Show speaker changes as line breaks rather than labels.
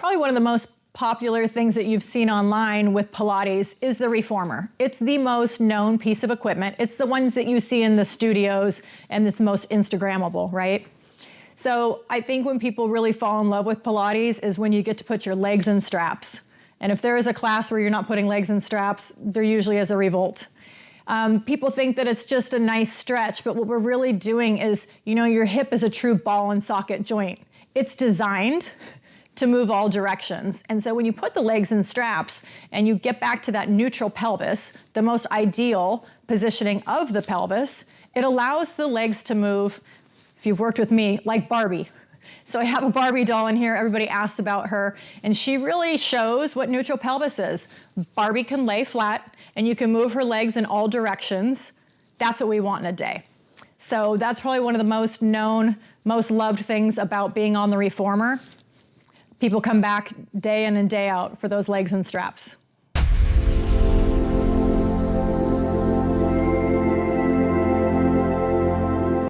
Probably one of the most popular things that you've seen online with Pilates is the reformer. It's the most known piece of equipment. It's the ones that you see in the studios and it's most Instagrammable, right? So I think when people really fall in love with Pilates is when you get to put your legs in straps. And if there is a class where you're not putting legs in straps, there usually is a revolt. People think that it's just a nice stretch, but what we're really doing is, your hip is a true ball and socket joint. It's designed to move all directions. And so when you put the legs in straps and you get back to that neutral pelvis, the most ideal positioning of the pelvis, it allows the legs to move, if you've worked with me, like Barbie. So I have a Barbie doll in here, everybody asks about her, and she really shows what neutral pelvis is. Barbie can lay flat, and you can move her legs in all directions. That's what we want in a day. So that's probably one of the most known, most loved things about being on the reformer. People come back day in and day out for those legs and straps.